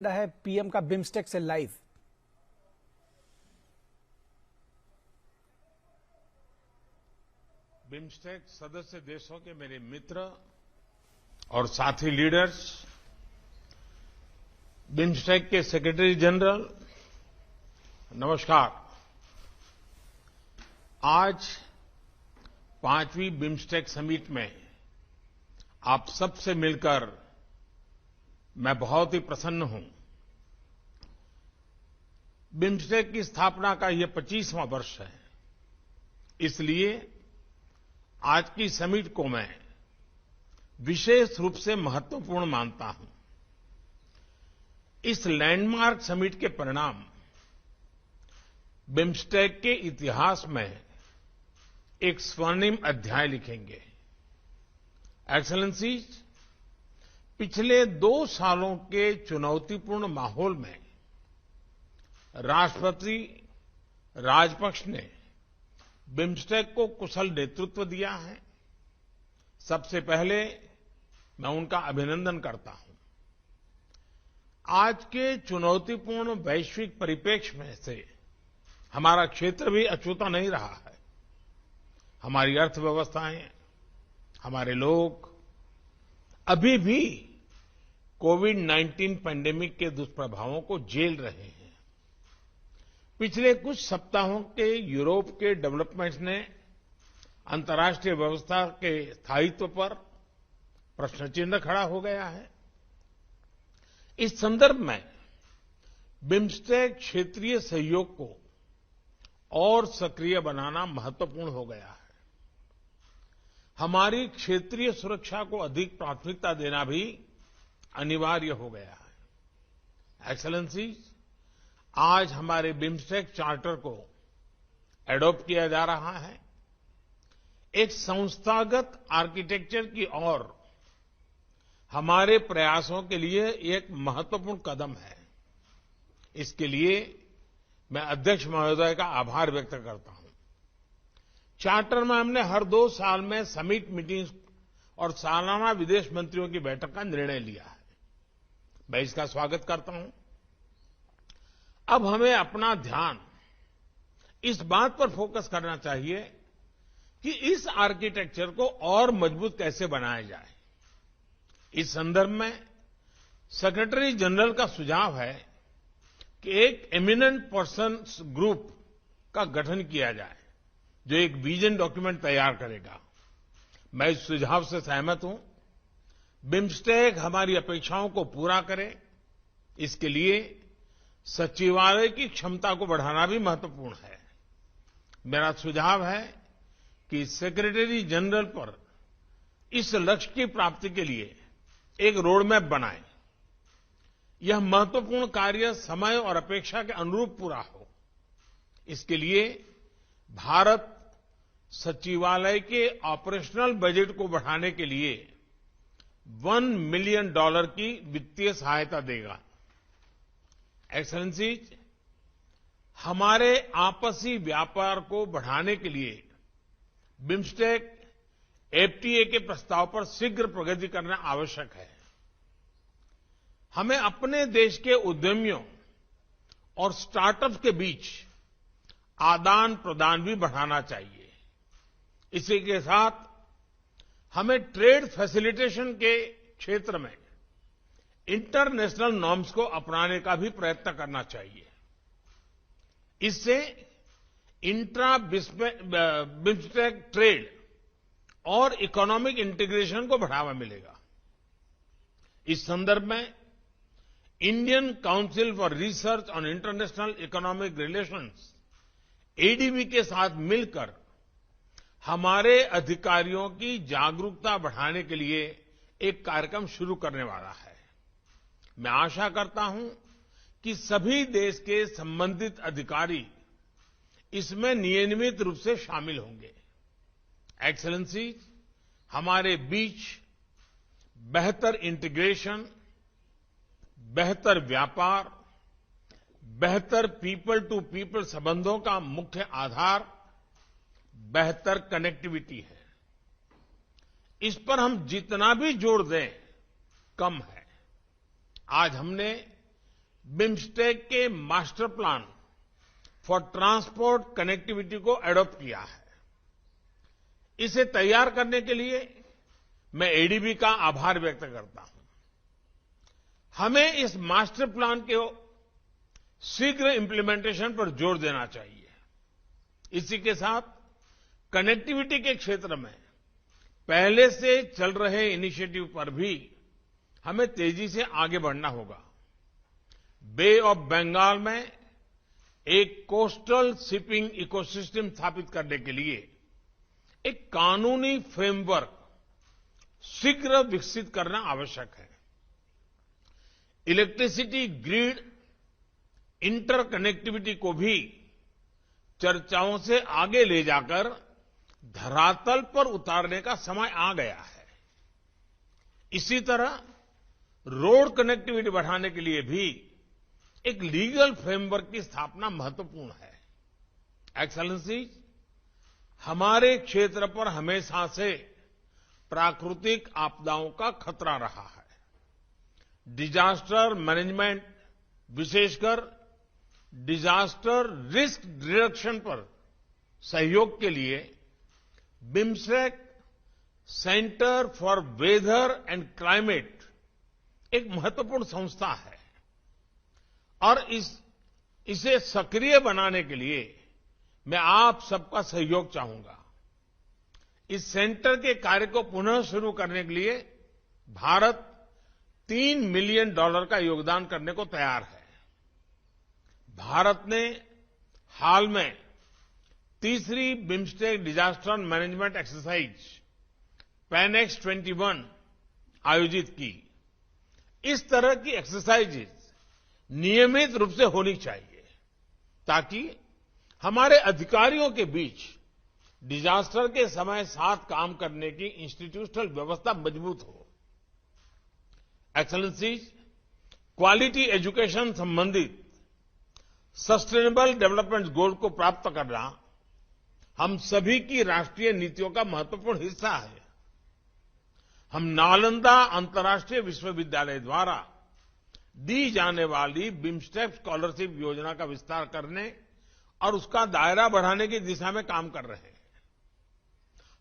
है पीएम का बिम्स्टेक से लाइव। बिम्स्टेक सदस्य देशों के मेरे मित्र और साथी लीडर्स, बिम्स्टेक के सेक्रेटरी जनरल, नमस्कार। आज 5वीं बिम्स्टेक समिट में आप सबसे मिलकर मैं बहुत ही प्रसन्न हूं। बिम्स्टेक की स्थापना का यह 25वां वर्ष है, इसलिए आज की समिट को मैं विशेष रूप से महत्वपूर्ण मानता हूं। इस लैंडमार्क समिट के परिणाम बिम्स्टेक के इतिहास में एक स्वर्णिम अध्याय लिखेंगे। एक्सेलेंसीज, पिछले 2 सालों के चुनौतीपूर्ण माहौल में राष्ट्रपति राजपक्ष ने बिम्स्टेक को कुशल नेतृत्व दिया है। सबसे पहले मैं उनका अभिनंदन करता हूं। आज के चुनौतीपूर्ण वैश्विक परिप्रेक्ष्य में से हमारा क्षेत्र भी अछूता नहीं रहा है। हमारी अर्थव्यवस्थाएं, हमारे लोग अभी भी कोविड-19 पैंडेमिक के दुष्प्रभावों को झेल रहे हैं। पिछले कुछ सप्ताहों के यूरोप के डेवलपमेंट्स ने अंतर्राष्ट्रीय व्यवस्था के स्थायित्व पर प्रश्न चिन्ह खड़ा हो गया है। इस संदर्भ में बिम्स्टेक क्षेत्रीय सहयोग को और सक्रिय बनाना महत्वपूर्ण हो गया है। हमारी क्षेत्रीय सुरक्षा को अधिक प्राथमिकता देना भी अनिवार्य हो गया है। एक्सेलेंसीज, आज हमारे बिम्स्टेक चार्टर को एडॉप्ट किया जा रहा है। एक संस्थागत आर्किटेक्चर की ओर हमारे प्रयासों के लिए एक महत्वपूर्ण कदम है। इसके लिए मैं अध्यक्ष महोदय का आभार व्यक्त करता हूं। चार्टर में हमने हर 2 साल में समिट मीटिंग्स और सालाना विदेश मंत्रियों की बैठक का निर्णय लिया है। मैं इसका स्वागत करता हूं। अब हमें अपना ध्यान इस बात पर फोकस करना चाहिए कि इस आर्किटेक्चर को और मजबूत कैसे बनाया जाए। इस संदर्भ में सेक्रेटरी जनरल का सुझाव है कि एक एमिनेंट पर्सन्स ग्रुप का गठन किया जाए जो एक विजन डॉक्यूमेंट तैयार करेगा। मैं इस सुझाव से सहमत हूं। बिम्स्टेक हमारी अपेक्षाओं को पूरा करे, इसके लिए सचिवालय की क्षमता को बढ़ाना भी महत्वपूर्ण है। मेरा सुझाव है कि सेक्रेटरी जनरल पर इस लक्ष्य की प्राप्ति के लिए एक रोड मैप बनाएं। यह महत्वपूर्ण कार्य समय और अपेक्षा के अनुरूप पूरा हो। इसके लिए भारत सचिवालय के ऑपरेशनल बजट को बढ़ाने के लिए $1 मिलियन की वित्तीय सहायता देगा। एक्सेलेंसीज, हमारे आपसी व्यापार को बढ़ाने के लिए बिम्स्टेक एफटीए के प्रस्ताव पर शीघ्र प्रगति करना आवश्यक है। हमें अपने देश के उद्यमियों और स्टार्टअप्स के बीच आदान प्रदान भी बढ़ाना चाहिए। इसी के साथ हमें ट्रेड फैसिलिटेशन के क्षेत्र में इंटरनेशनल नॉर्म्स को अपनाने का भी प्रयत्न करना चाहिए। इससे इंट्रा बिम्स्टेक ट्रेड और इकोनॉमिक इंटीग्रेशन को बढ़ावा मिलेगा। इस संदर्भ में Indian council for research on international economic relations ADB के साथ मिलकर हमारे अधिकारियों की जागरूकता बढ़ाने के लिए एक कार्यक्रम शुरू करने वाला है। मैं आशा करता हूं कि सभी देश के संबंधित अधिकारी इसमें नियमित रूप से शामिल होंगे। एक्सेलेंसीज, हमारे बीच बेहतर इंटीग्रेशन, बेहतर व्यापार, बेहतर पीपल टू पीपल संबंधों का मुख्य आधार बेहतर कनेक्टिविटी है। इस पर हम जितना भी जोर दें, कम है। आज हमने बिम्स्टेक के master plan for transport connectivity को एडॉप्ट किया है। इसे तैयार करने के लिए मैं एडीबी का आभार व्यक्त करता हूं। हमें इस मास्टर प्लान के शीघ्र इंप्लीमेंटेशन पर जोर देना चाहिए। इसी के साथ कनेक्टिविटी के क्षेत्र में पहले से चल रहे इनिशिएटिव पर भी हमें तेजी से आगे बढ़ना होगा। बे ऑफ बंगाल में एक कोस्टल शिपिंग इकोसिस्टम स्थापित करने के लिए एक कानूनी फ्रेमवर्क शीघ्र विकसित करना आवश्यक है। इलेक्ट्रिसिटी ग्रिड इंटरकनेक्टिविटी को भी चर्चाओं से आगे ले जाकर धरातल पर उतारने का समय आ गया है। इसी तरह रोड कनेक्टिविटी बढ़ाने के लिए भी एक लीगल फ्रेमवर्क की स्थापना महत्वपूर्ण है। एक्सेलेंसीज, हमारे क्षेत्र पर हमेशा से प्राकृतिक आपदाओं का खतरा रहा है। डिजास्टर मैनेजमेंट, विशेषकर डिजास्टर रिस्क रिडक्शन पर सहयोग के लिए BIMSTEC centre for weather and climate एक महत्वपूर्ण संस्था है और इसे सक्रिय बनाने के लिए मैं आप सबका सहयोग चाहूंगा। इस सेंटर के कार्य को पुनः शुरू करने के लिए भारत $3 मिलियन का योगदान करने को तैयार है। भारत ने हाल में तीसरी बिम्स्टेक डिजास्टर मैनेजमेंट एक्सरसाइज पैनेक्स 21 आयोजित की। इस तरह की एक्सरसाइजेज नियमित रूप से होनी चाहिए ताकि हमारे अधिकारियों के बीच डिजास्टर के समय साथ काम करने की इंस्टीट्यूशनल व्यवस्था मजबूत हो। एक्सेलेंसीज, क्वालिटी एजुकेशन संबंधित सस्टेनेबल डेवलपमेंट गोल को प्राप्त करना हम सभी की राष्ट्रीय नीतियों का महत्वपूर्ण हिस्सा है। हम नालंदा अंतर्राष्ट्रीय विश्वविद्यालय द्वारा दी जाने वाली बिम्स्टेक स्कॉलरशिप योजना का विस्तार करने और उसका दायरा बढ़ाने की दिशा में काम कर रहे हैं।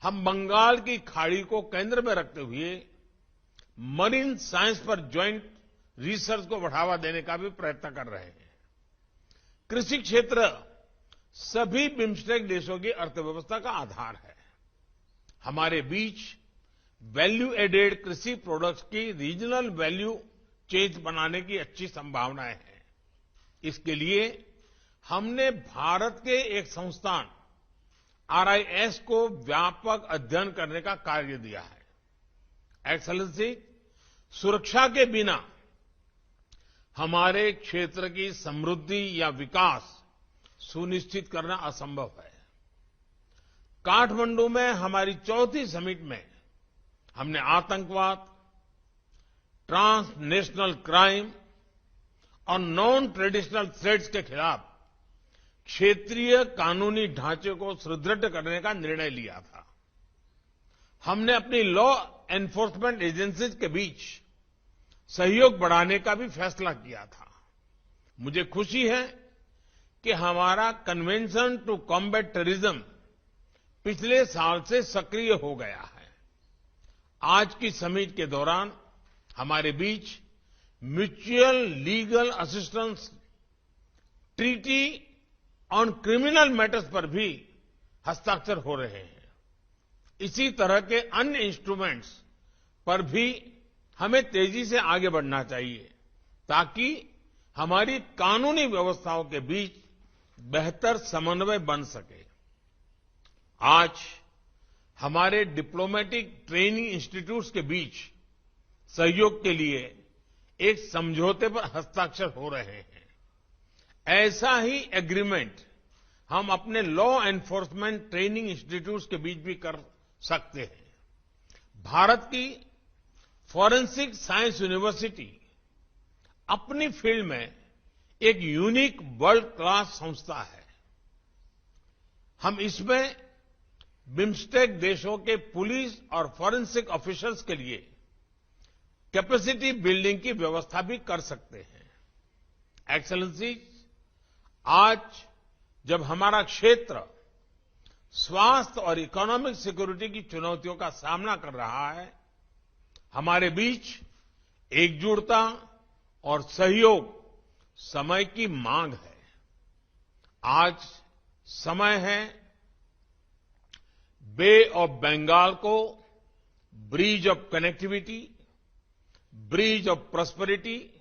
हम बंगाल की खाड़ी को केंद्र में रखते हुए मरीन साइंस पर ज्वाइंट रिसर्च को बढ़ावा देने का भी प्रयत्न कर रहे हैं। कृषि क्षेत्र सभी बिम्स्टेक देशों की अर्थव्यवस्था का आधार है। हमारे बीच वैल्यू एडेड कृषि प्रोडक्ट्स की रीजनल वैल्यू चेन बनाने की अच्छी संभावनाएं हैं। इसके लिए हमने भारत के एक संस्थान RIS को व्यापक अध्ययन करने का कार्य दिया है। एक्सेलेंसी, सुरक्षा के बिना हमारे क्षेत्र की समृद्धि या विकास सुनिश्चित करना असंभव है। काठमांडू में हमारी चौथी समिट में हमने आतंकवाद, ट्रांसनेशनल क्राइम और नॉन ट्रेडिशनल थ्रेट्स के खिलाफ क्षेत्रीय कानूनी ढांचे को सुदृढ़ करने का निर्णय लिया था। हमने अपनी लॉ एनफोर्समेंट एजेंसीज के बीच सहयोग बढ़ाने का भी फैसला किया था। मुझे खुशी है कि हमारा कन्वेंशन टू कॉम्बैट टेररिज्म पिछले साल से सक्रिय हो गया है। आज की समिट के दौरान हमारे बीच mutual legal assistance treaty on criminal matters पर भी हस्ताक्षर हो रहे हैं। इसी तरह के अन्य इंस्ट्रूमेंट्स पर भी हमें तेजी से आगे बढ़ना चाहिए ताकि हमारी कानूनी व्यवस्थाओं के बीच बेहतर समन्वय बन सके। आज हमारे डिप्लोमेटिक ट्रेनिंग इंस्टीट्यूट्स के बीच सहयोग के लिए एक समझौते पर हस्ताक्षर हो रहे हैं। ऐसा ही एग्रीमेंट हम अपने लॉ एनफोर्समेंट ट्रेनिंग इंस्टीट्यूट्स के बीच भी कर सकते हैं। भारत की फॉरेंसिक साइंस यूनिवर्सिटी अपनी फील्ड में एक यूनिक वर्ल्ड क्लास संस्था है। हम इसमें बिम्स्टेक देशों के पुलिस और फॉरेंसिक ऑफिसर्स के लिए कैपेसिटी बिल्डिंग की व्यवस्था भी कर सकते हैं। एक्सेलेंसीज, आज जब हमारा क्षेत्र स्वास्थ्य और इकोनॉमिक सिक्योरिटी की चुनौतियों का सामना कर रहा है, हमारे बीच एकजुटता और सहयोग समय की मांग है। आज समय है बे ऑफ बंगाल को bridge of connectivity, bridge of prosperity,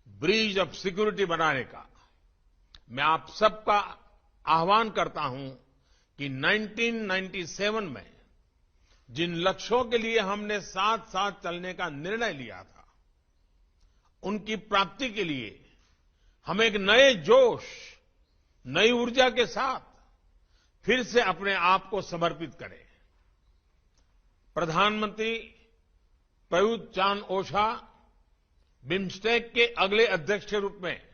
bridge of security बनाने का। मैं आप सबका आह्वान करता हूं कि 1997 में जिन लक्ष्यों के लिए हमने साथ साथ चलने का निर्णय लिया था, उनकी प्राप्ति के लिए हम एक नए जोश, नई ऊर्जा के साथ फिर से अपने आप को समर्पित करें। प्रधानमंत्री प्रयुत चान-ओछा बिम्स्टेक के अगले अध्यक्ष के रूप में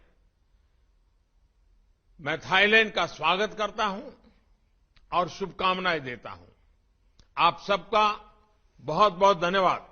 मैं थाईलैंड का स्वागत करता हूं और शुभकामनाएं देता हूं। आप सबका बहुत बहुत धन्यवाद।